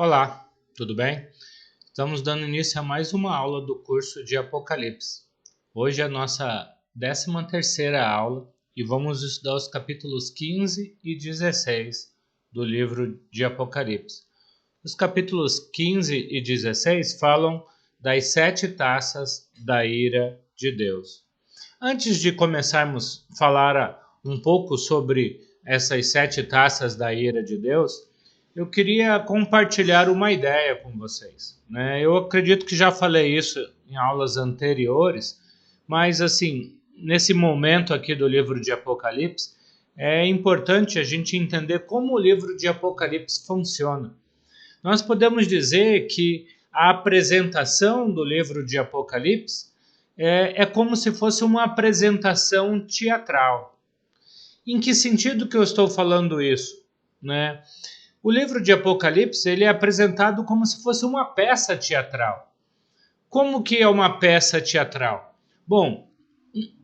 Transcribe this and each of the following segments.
Olá, tudo bem? Estamos dando início a mais uma aula do curso de Apocalipse. Hoje é a nossa 13ª aula e vamos estudar os capítulos 15 e 16 do livro de Apocalipse. Os capítulos 15 e 16 falam das 7 taças da ira de Deus. Antes de começarmos a falar um pouco sobre essas 7 taças da ira de Deus, eu queria compartilhar uma ideia com vocês, né? Eu acredito que já falei isso em aulas anteriores, mas assim, nesse momento aqui do livro de Apocalipse, é importante a gente entender como o livro de Apocalipse funciona. Nós podemos dizer que a apresentação do livro de Apocalipse é como se fosse uma apresentação teatral. Em que sentido que eu estou falando isso, né? O livro de Apocalipse ele é apresentado como se fosse uma peça teatral. Como que é uma peça teatral? Bom,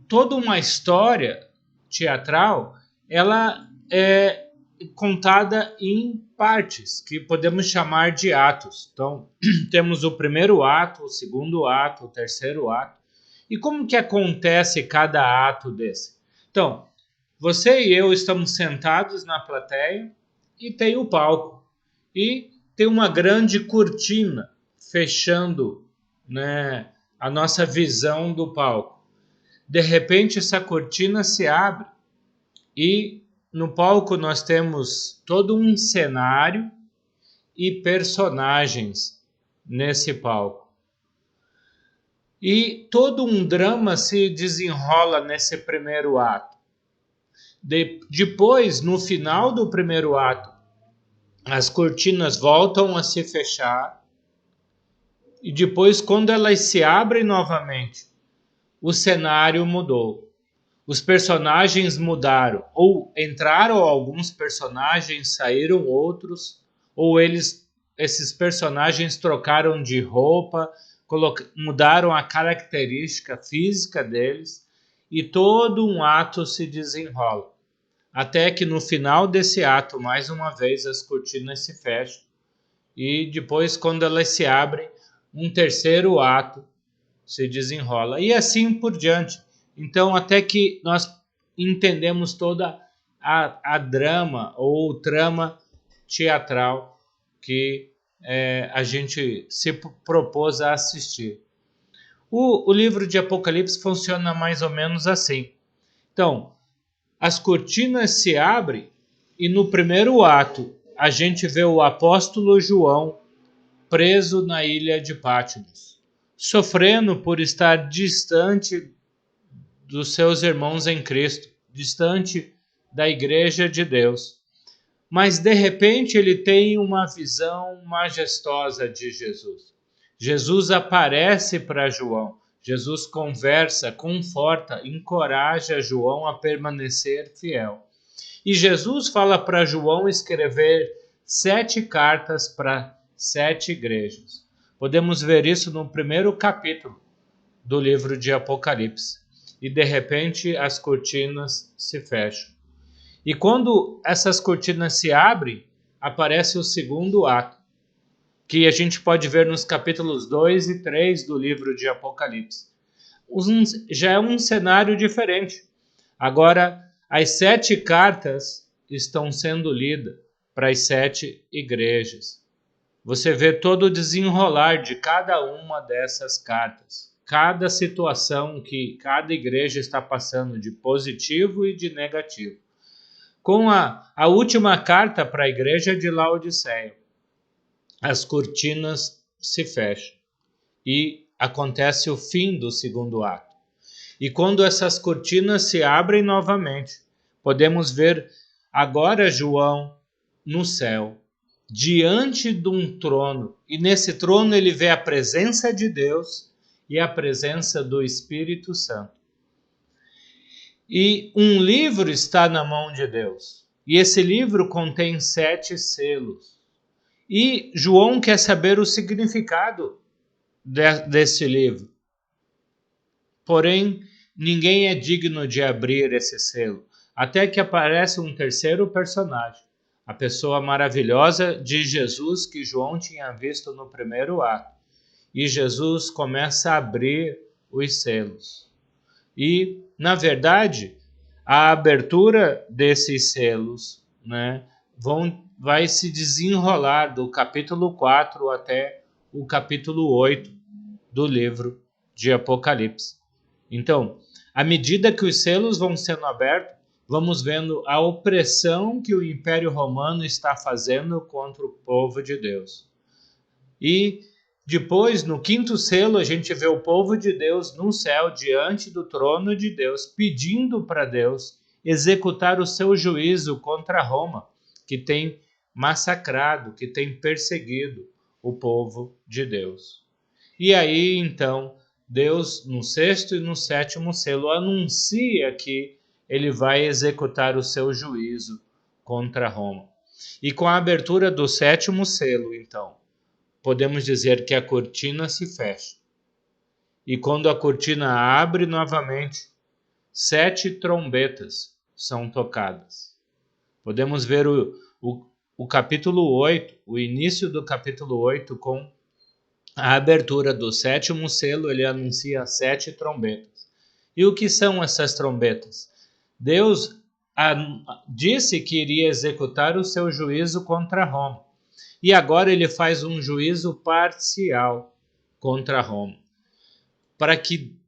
toda uma história teatral, ela é contada em partes, que podemos chamar de atos. Então, temos o primeiro ato, o segundo ato, o terceiro ato. E como que acontece cada ato desse? Então, você e eu estamos sentados na plateia, e tem o palco. E tem uma grande cortina fechando, né, a nossa visão do palco. De repente, essa cortina se abre e no palco nós temos todo um cenário e personagens nesse palco. E todo um drama se desenrola nesse primeiro ato. Depois, no final do primeiro ato, as cortinas voltam a se fechar e depois, quando elas se abrem novamente, o cenário mudou. Os personagens mudaram, ou entraram alguns personagens, saíram outros, ou esses personagens trocaram de roupa, mudaram a característica física deles e todo um ato se desenrola. Até que no final desse ato, mais uma vez, as cortinas se fecham. E depois, quando elas se abrem, um terceiro ato se desenrola. E assim por diante. Então, até que nós entendemos toda a drama ou trama teatral que a gente se propôs a assistir. O livro de Apocalipse funciona mais ou menos assim. Então, as cortinas se abrem e no primeiro ato a gente vê o apóstolo João preso na ilha de Patmos, sofrendo por estar distante dos seus irmãos em Cristo, distante da igreja de Deus. Mas de repente ele tem uma visão majestosa de Jesus. Jesus aparece para João. Jesus conversa, conforta, encoraja João a permanecer fiel. E Jesus fala para João escrever 7 cartas para 7 igrejas. Podemos ver isso no primeiro capítulo do livro de Apocalipse. E de repente as cortinas se fecham. E quando essas cortinas se abrem, aparece o segundo ato, que a gente pode ver nos capítulos 2 e 3 do livro de Apocalipse. Já é um cenário diferente. Agora, as 7 cartas estão sendo lidas para as 7 igrejas. Você vê todo o desenrolar de cada uma dessas cartas. Cada situação que cada igreja está passando de positivo e de negativo. Com a última carta para a igreja de Laodiceia, as cortinas se fecham e acontece o fim do segundo ato. E quando essas cortinas se abrem novamente, podemos ver agora João no céu, diante de um trono. E nesse trono ele vê a presença de Deus e a presença do Espírito Santo. E um livro está na mão de Deus. E esse livro contém 7 selos. E João quer saber o significado desse livro. Porém, ninguém é digno de abrir esse selo. Até que aparece um terceiro personagem. a pessoa maravilhosa de Jesus que João tinha visto no primeiro ato. E Jesus começa a abrir os selos. E, na verdade, a abertura desses selos, né, vai se desenrolar do capítulo 4 até o capítulo 8 do livro de Apocalipse. Então, à medida que os selos vão sendo abertos, vamos vendo a opressão que o Império Romano está fazendo contra o povo de Deus. E depois, no quinto selo, a gente vê o povo de Deus no céu, diante do trono de Deus, pedindo para Deus executar o seu juízo contra Roma, que tem massacrado, que tem perseguido o povo de Deus. E aí, então, Deus, no sexto e no sétimo selo, anuncia que ele vai executar o seu juízo contra Roma. E com a abertura do sétimo selo, então, podemos dizer que a cortina se fecha. E quando a cortina abre novamente, 7 trombetas são tocadas. Podemos ver o capítulo 8, o início do capítulo 8, com a abertura do sétimo selo, ele anuncia 7 trombetas. E o que são essas trombetas? Deus disse que iria executar o seu juízo contra Roma. E agora ele faz um juízo parcial contra Roma,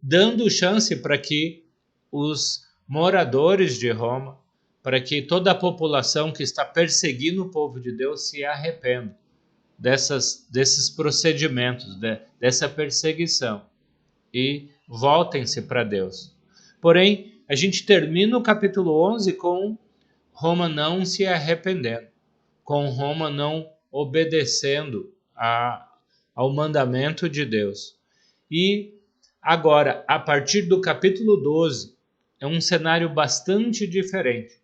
dando chance para que os moradores de Roma, para que toda a população que está perseguindo o povo de Deus se arrependa desses procedimentos, dessa perseguição, e voltem-se para Deus. Porém, a gente termina o capítulo 11 com Roma não se arrependendo, com Roma não obedecendo ao mandamento de Deus. E agora, a partir do capítulo 12, é um cenário bastante diferente.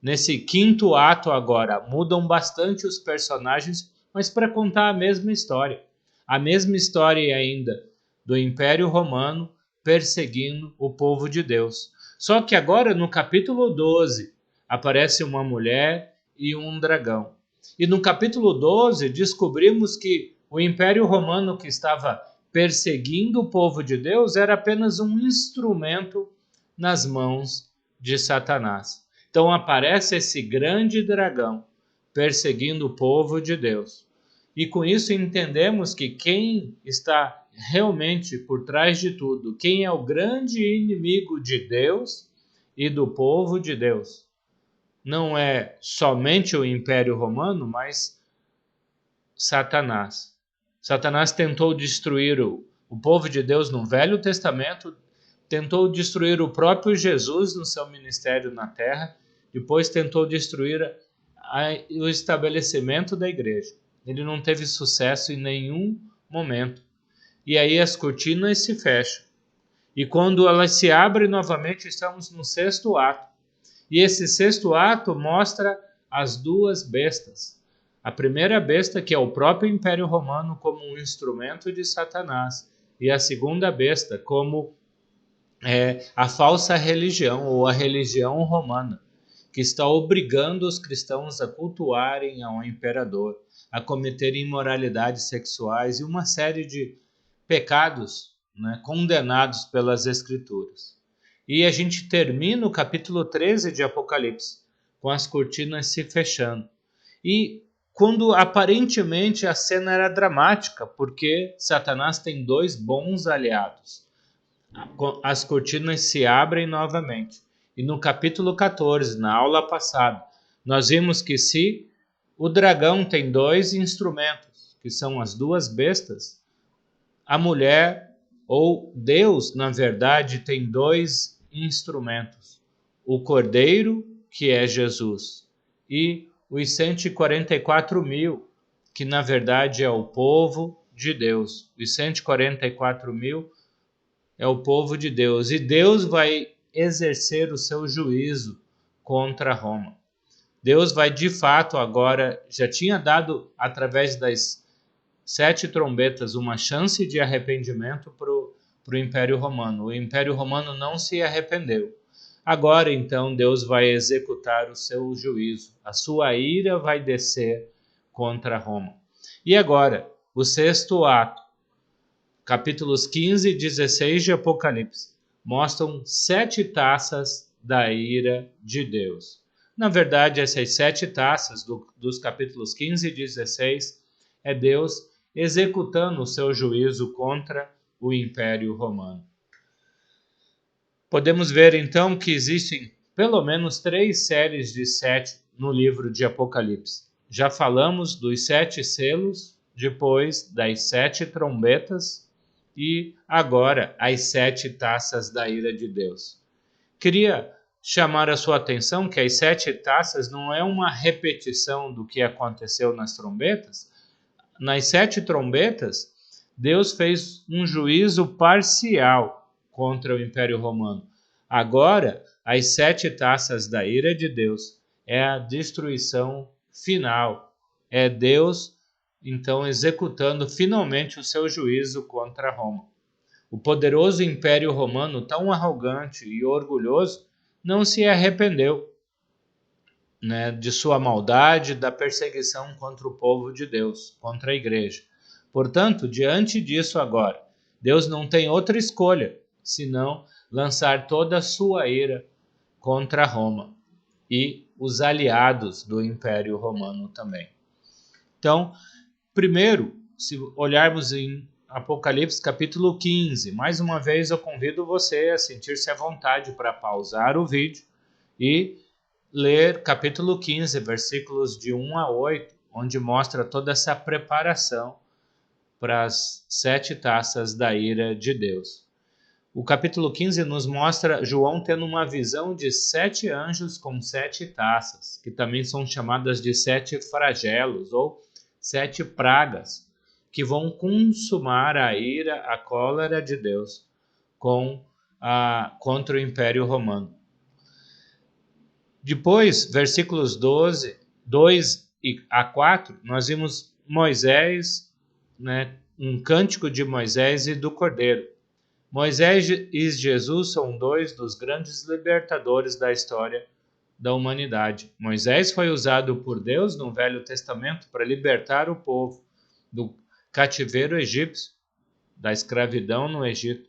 Nesse quinto ato agora, mudam bastante os personagens, mas para contar a mesma história. A mesma história ainda do Império Romano perseguindo o povo de Deus. Só que agora, no capítulo 12, aparece uma mulher e um dragão. E no capítulo 12, descobrimos que o Império Romano que estava perseguindo o povo de Deus era apenas um instrumento nas mãos de Satanás. Então aparece esse grande dragão perseguindo o povo de Deus. E com isso entendemos que quem está realmente por trás de tudo, quem é o grande inimigo de Deus e do povo de Deus, não é somente o Império Romano, mas Satanás. Satanás tentou destruir o povo de Deus no Velho Testamento, tentou destruir o próprio Jesus no seu ministério na terra, depois tentou destruir o estabelecimento da igreja. Ele não teve sucesso em nenhum momento. E aí as cortinas se fecham. E quando elas se abrem novamente, estamos no sexto ato. E esse sexto ato mostra as duas bestas. A primeira besta, que é o próprio Império Romano, como um instrumento de Satanás. E a segunda besta, como a falsa religião, ou a religião romana, que está obrigando os cristãos a cultuarem ao imperador, a cometerem imoralidades sexuais e uma série de pecados, né, condenados pelas Escrituras. E a gente termina o capítulo 13 de Apocalipse, com as cortinas se fechando. E quando aparentemente a cena era dramática, porque Satanás tem 2 bons aliados, as cortinas se abrem novamente. E no capítulo 14, na aula passada, nós vimos que se o dragão tem 2 instrumentos, que são as 2 bestas, a mulher, ou Deus, na verdade, tem 2 instrumentos. O cordeiro, que é Jesus, e os 144 mil, que na verdade é o povo de Deus. Os 144 mil é o povo de Deus. E Deus vai exercer o seu juízo contra Roma. Deus vai de fato agora, já tinha dado através das 7 trombetas uma chance de arrependimento para o Império Romano. O Império Romano não se arrependeu. Agora, então, Deus vai executar o seu juízo. A sua ira vai descer contra Roma. E agora, o sexto ato, capítulos 15 e 16 de Apocalipse, mostram 7 taças da ira de Deus. Na verdade, essas 7 taças dos capítulos 15 e 16 é Deus executando o seu juízo contra o Império Romano. Podemos ver então que existem pelo menos 3 séries de 7 no livro de Apocalipse. Já falamos dos 7 selos, depois das 7 trombetas e agora as 7 taças da ira de Deus. Queria chamar a sua atenção que as 7 taças não é uma repetição do que aconteceu nas trombetas. Nas 7 trombetas, Deus fez um juízo parcial contra o Império Romano. Agora, as 7 taças da ira de Deus é a destruição final. É Deus, então, executando finalmente o seu juízo contra Roma. O poderoso Império Romano, tão arrogante e orgulhoso, não se arrependeu, de sua maldade, da perseguição contra o povo de Deus, contra a igreja. Portanto, diante disso agora, Deus não tem outra escolha, senão lançar toda a sua ira contra Roma e os aliados do Império Romano também. Então, primeiro, se olharmos em Apocalipse capítulo 15, mais uma vez eu convido você a sentir-se à vontade para pausar o vídeo e ler capítulo 15, versículos de 1 a 8, onde mostra toda essa preparação para as 7 taças da ira de Deus. O capítulo 15 nos mostra João tendo uma visão de 7 anjos com 7 taças, que também são chamadas de 7 flagelos ou 7 pragas, que vão consumar a ira, a cólera de Deus contra o Império Romano. Depois, versículos 2 a 4, nós vimos Moisés, um cântico de Moisés e do Cordeiro. Moisés e Jesus são 2 dos grandes libertadores da história da humanidade. Moisés foi usado por Deus no Velho Testamento para libertar o povo do cativeiro egípcio, da escravidão no Egito.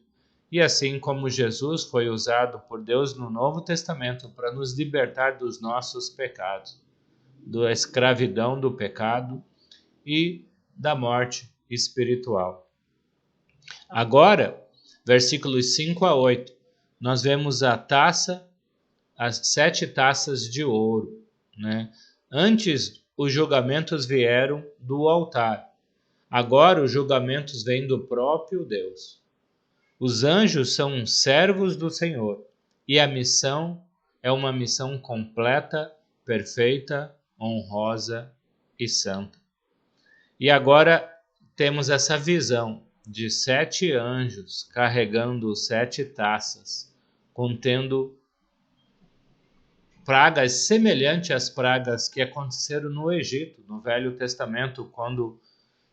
E assim como Jesus foi usado por Deus no Novo Testamento para nos libertar dos nossos pecados, da escravidão do pecado e da morte espiritual. Agora, versículos 5 a 8, nós vemos as 7 taças de ouro. Antes, os julgamentos vieram do altar. Agora, os julgamentos vêm do próprio Deus. Os anjos são servos do Senhor e a missão é uma missão completa, perfeita, honrosa e santa. E agora temos essa visão de 7 anjos carregando 7 taças, contendo pragas semelhantes às pragas que aconteceram no Egito, no Velho Testamento, quando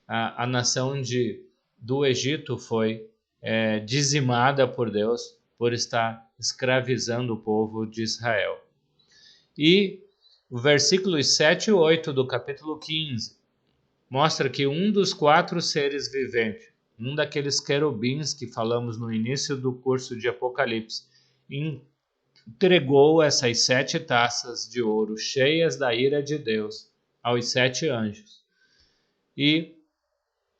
a nação do Egito foi dizimada por Deus por estar escravizando o povo de Israel. E o versículos 7 e 8 do capítulo 15 mostra que um dos 4 seres viventes, um daqueles querubins que falamos no início do curso de Apocalipse, entregou essas 7 taças de ouro cheias da ira de Deus aos 7 anjos. E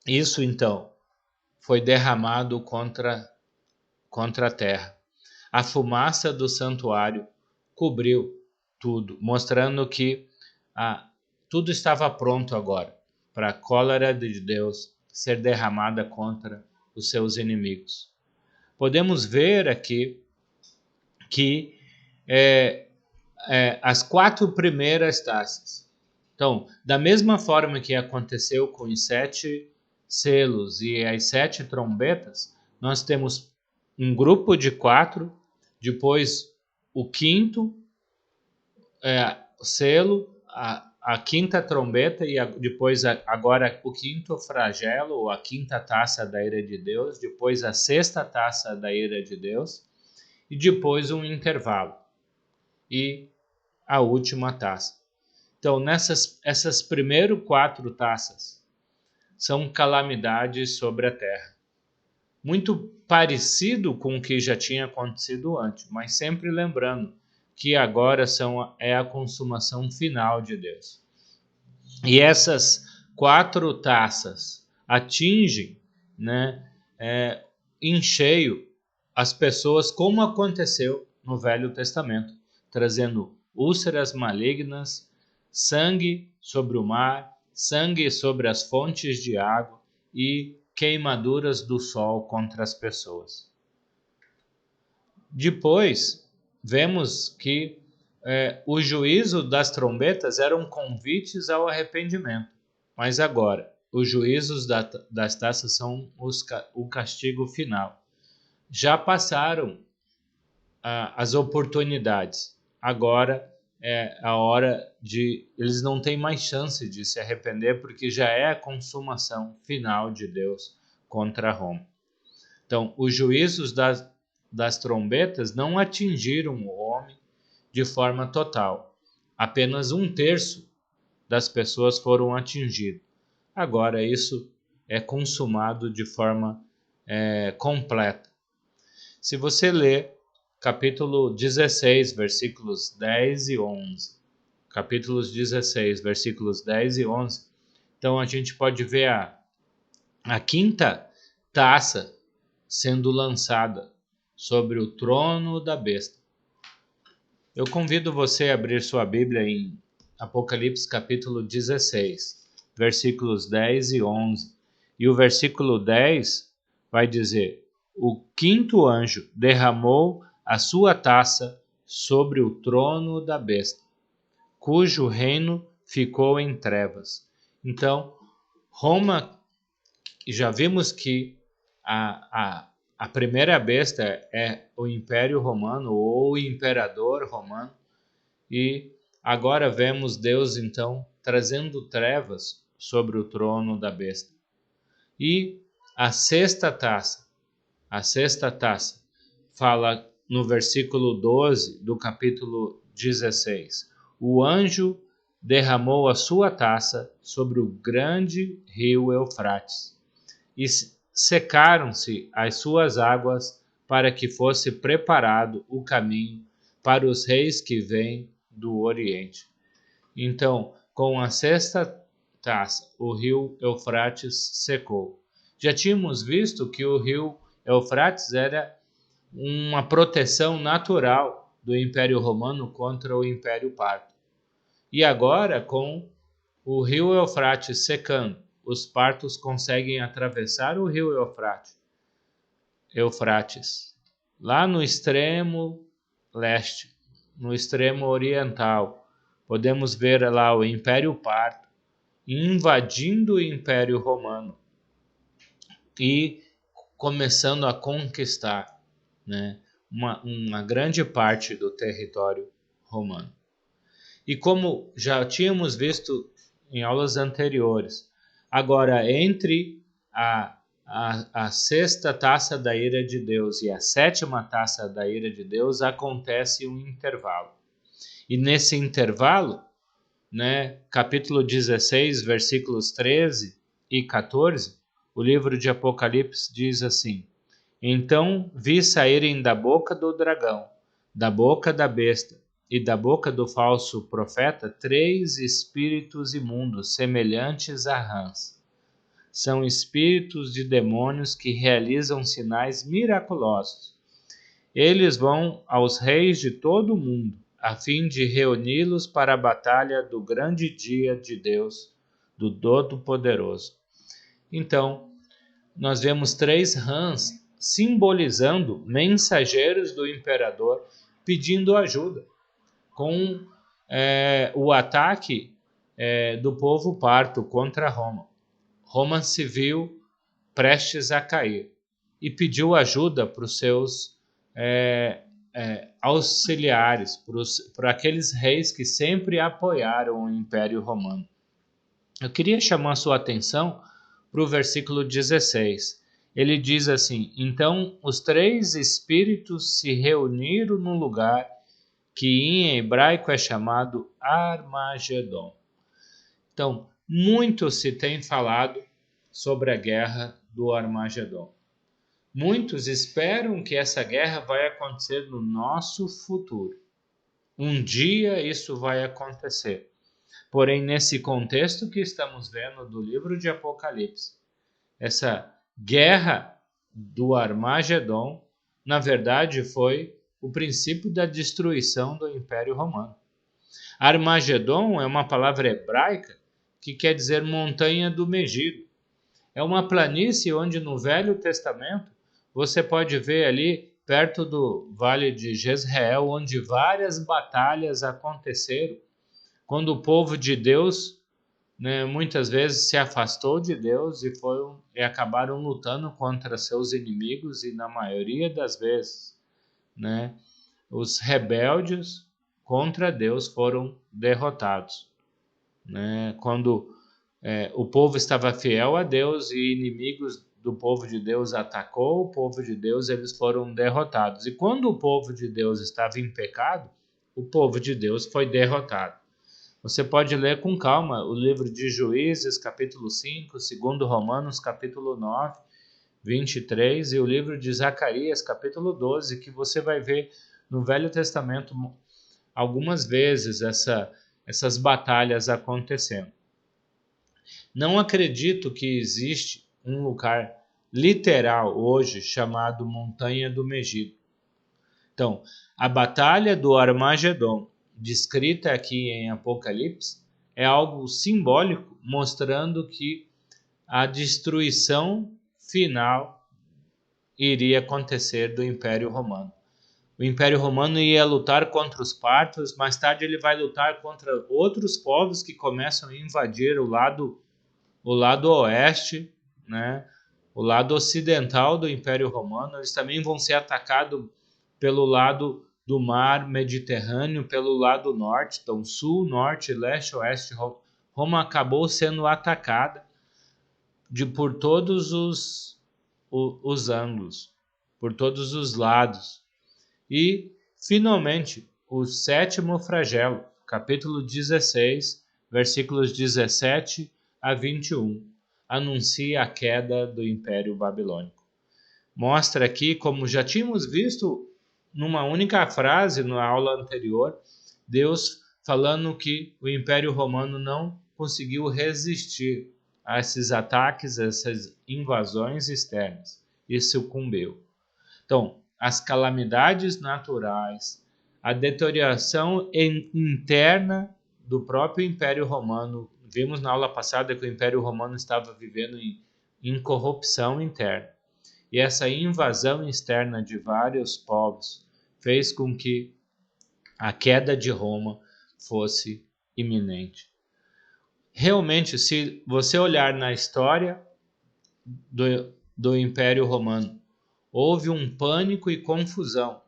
isso então foi derramado contra a terra. A fumaça do santuário cobriu tudo, mostrando que tudo estava pronto agora para a cólera de Deus ser derramada contra os seus inimigos. Podemos ver aqui que as 4 primeiras taças. Então, da mesma forma que aconteceu com os 7 selos e as 7 trombetas, nós temos um grupo de 4, depois o 5º selo, a 5ª trombeta e depois agora o 5º flagelo, ou a 5ª taça da ira de Deus, depois a 6ª taça da ira de Deus e depois um intervalo. e a última taça. Então, essas primeiras 4 taças são calamidades sobre a terra. Muito parecido com o que já tinha acontecido antes, mas sempre lembrando que agora é a consumação final de Deus. E essas 4 taças atingem, né, em cheio as pessoas, como aconteceu no Velho Testamento, trazendo úlceras malignas, sangue sobre o mar, sangue sobre as fontes de água e queimaduras do sol contra as pessoas. Depois, vemos que o juízo das trombetas eram convites ao arrependimento, mas agora os juízos das taças são o castigo final. Já passaram as oportunidades, agora é a hora de... Eles não têm mais chance de se arrepender, porque já é a consumação final de Deus contra Roma. Então, os juízos das trombetas não atingiram o homem de forma total. Apenas 1/3 das pessoas foram atingidas. Agora isso é consumado de forma completa. Se você ler capítulo 16, versículos 10 e 11, capítulos 16, versículos 10 e 11, então a gente pode ver a 5ª taça sendo lançada sobre o trono da besta. Eu convido você a abrir sua Bíblia em Apocalipse capítulo 16, versículos 10 e 11. E o versículo 10 vai dizer: o 5º anjo derramou a sua taça sobre o trono da besta, cujo reino ficou em trevas. Então, Roma, já vimos que a primeira besta é o Império Romano ou o Imperador Romano, e agora vemos Deus então trazendo trevas sobre o trono da besta. E a sexta taça fala no versículo 12 do capítulo 16: o anjo derramou a sua taça sobre o grande rio Eufrates, e secaram-se as suas águas, para que fosse preparado o caminho para os reis que vêm do Oriente. Então, com a sexta taça, o rio Eufrates secou. Já tínhamos visto que o rio Eufrates era uma proteção natural do Império Romano contra o Império Parto. E agora, com o rio Eufrates secando, os partos conseguem atravessar o rio Eufrates, lá no extremo leste, no extremo oriental. Podemos ver lá o Império Parto invadindo o Império Romano e começando a conquistar, né, uma grande parte do território romano. E como já tínhamos visto em aulas anteriores, agora entre a sexta taça da ira de Deus e a sétima taça da ira de Deus acontece um intervalo. E nesse intervalo, né, capítulo 16, versículos 13 e 14, o livro de Apocalipse diz assim: então vi saírem da boca do dragão, da boca da besta e da boca do falso profeta 3 espíritos imundos, semelhantes a rãs. São espíritos de demônios que realizam sinais miraculosos. Eles vão aos reis de todo o mundo, a fim de reuni-los para a batalha do grande dia de Deus, do Todo-Poderoso. Então, nós vemos 3 rãs simbolizando mensageiros do imperador pedindo ajuda com o ataque do povo parto contra Roma. Roma se viu prestes a cair e pediu ajuda para os seus auxiliares, para aqueles reis que sempre apoiaram o Império Romano. Eu queria chamar a sua atenção para o versículo 16. Ele diz assim: então os 3 espíritos se reuniram no lugar que em hebraico é chamado Armagedon. Então, muito se tem falado sobre a guerra do Armagedon. Muitos esperam que essa guerra vai acontecer no nosso futuro. Um dia isso vai acontecer. Porém, nesse contexto que estamos vendo do livro de Apocalipse, essa guerra do Armagedon, na verdade, foi o princípio da destruição do Império Romano. Armagedon é uma palavra hebraica que quer dizer montanha do Megido. É uma planície onde no Velho Testamento você pode ver ali perto do Vale de Jezreel, onde várias batalhas aconteceram, quando o povo de Deus, né, muitas vezes se afastou de Deus e acabaram lutando contra seus inimigos, e na maioria das vezes, né, os rebeldes contra Deus foram derrotados. Né? Quando o povo estava fiel a Deus e inimigos do povo de Deus atacou o povo de Deus, eles foram derrotados. E quando o povo de Deus estava em pecado, o povo de Deus foi derrotado. Você pode ler com calma o livro de Juízes, capítulo 5, segundo Romanos, capítulo 9, 23, e o livro de Zacarias, capítulo 12, que você vai ver no Velho Testamento algumas vezes essas batalhas acontecendo. Não acredito que existe um lugar literal hoje chamado Montanha do Megido. Então, a batalha do Armagedon, descrita aqui em Apocalipse, é algo simbólico, mostrando que a destruição final iria acontecer do Império Romano. O Império Romano ia lutar contra os partos, mais tarde ele vai lutar contra outros povos que começam a invadir o lado oeste, né? O lado ocidental do Império Romano. Eles também vão ser atacados pelo lado do mar Mediterrâneo, pelo lado norte, então sul, norte, leste, oeste. Roma acabou sendo atacada por todos os ângulos, por todos os lados. E, finalmente, o sétimo flagelo, capítulo 16, versículos 17 a 21, anuncia a queda do Império Babilônico. Mostra aqui, como já tínhamos visto numa única frase na aula anterior, Deus falando que o Império Romano não conseguiu resistir a esses ataques, a essas invasões externas, e sucumbiu. Então, as calamidades naturais, a deterioração interna do próprio Império Romano. Vimos na aula passada que o Império Romano estava vivendo em corrupção interna. E essa invasão externa de vários povos fez com que a queda de Roma fosse iminente. Realmente, se você olhar na história do Império Romano, houve um pânico e confusão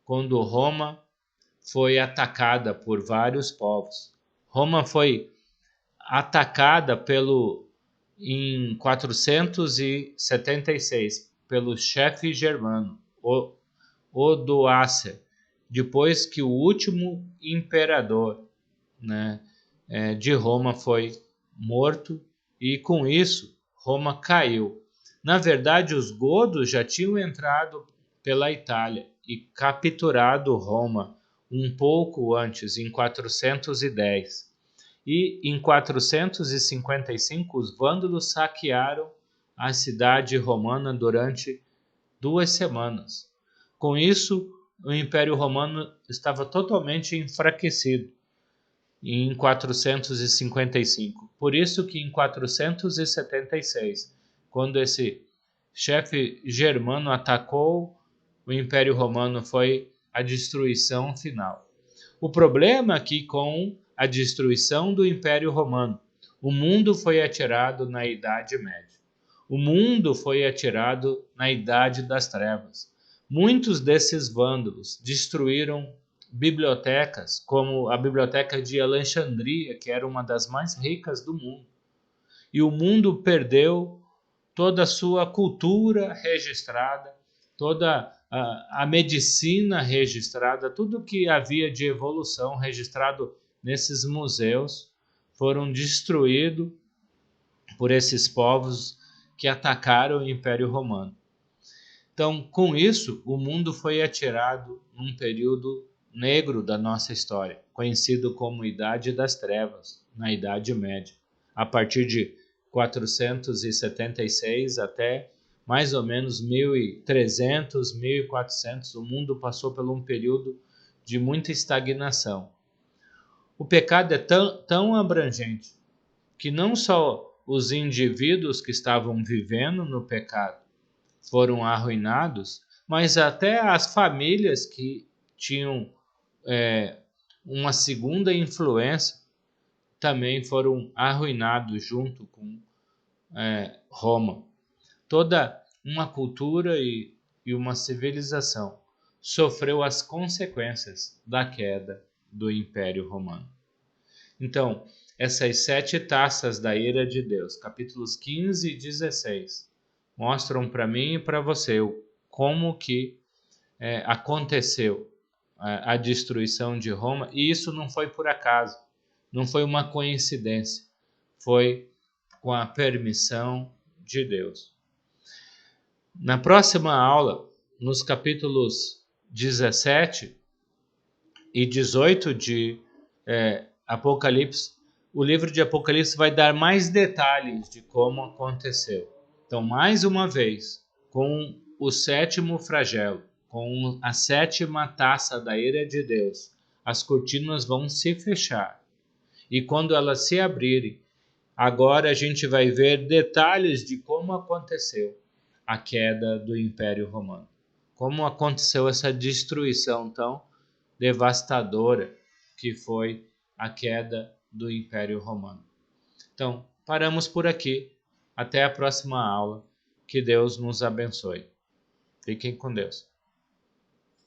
quando Roma foi atacada por vários povos. Roma foi atacada em 476 pelo chefe germano, Odoacer, depois que o último imperador, né, de Roma foi morto, e com isso Roma caiu. Na verdade, os godos já tinham entrado pela Itália e capturado Roma um pouco antes, em 410. E em 455, os vândalos saquearam a cidade romana durante 2 semanas. Com isso, o Império Romano estava totalmente enfraquecido em 455. Por isso que em 476, quando esse chefe germano atacou o Império Romano, foi a destruição final. O problema aqui com a destruição do Império Romano, o mundo foi atirado na Idade Média. O mundo foi atirado na Idade das Trevas. Muitos desses vândalos destruíram bibliotecas, como a Biblioteca de Alexandria, que era uma das mais ricas do mundo. E o mundo perdeu toda a sua cultura registrada, toda a medicina registrada, tudo que havia de evolução registrado nesses museus foram destruídos por esses povos que atacaram o Império Romano. Então, com isso, o mundo foi atirado num período negro da nossa história, conhecido como Idade das Trevas, na Idade Média. A partir de 476 até mais ou menos 1300, 1400, o mundo passou por um período de muita estagnação. O pecado é tão abrangente que não só os indivíduos que estavam vivendo no pecado foram arruinados, mas até as famílias que tinham uma segunda influência também foram arruinados junto com Roma. Toda uma cultura e uma civilização sofreu as consequências da queda do Império Romano. Então, essas 7 taças da ira de Deus, capítulos 15 e 16, mostram para mim e para você como que aconteceu a destruição de Roma, e isso não foi por acaso, não foi uma coincidência, foi com a permissão de Deus. Na próxima aula, nos capítulos 17 e 18 de Apocalipse, o livro de Apocalipse vai dar mais detalhes de como aconteceu. Então, mais uma vez, com o 7º flagelo, com a 7ª taça da ira de Deus, as cortinas vão se fechar. E quando elas se abrirem, agora a gente vai ver detalhes de como aconteceu a queda do Império Romano. Como aconteceu essa destruição tão devastadora que foi a queda do Império Romano. Então, paramos por aqui. Até a próxima aula. Que Deus nos abençoe. Fiquem com Deus.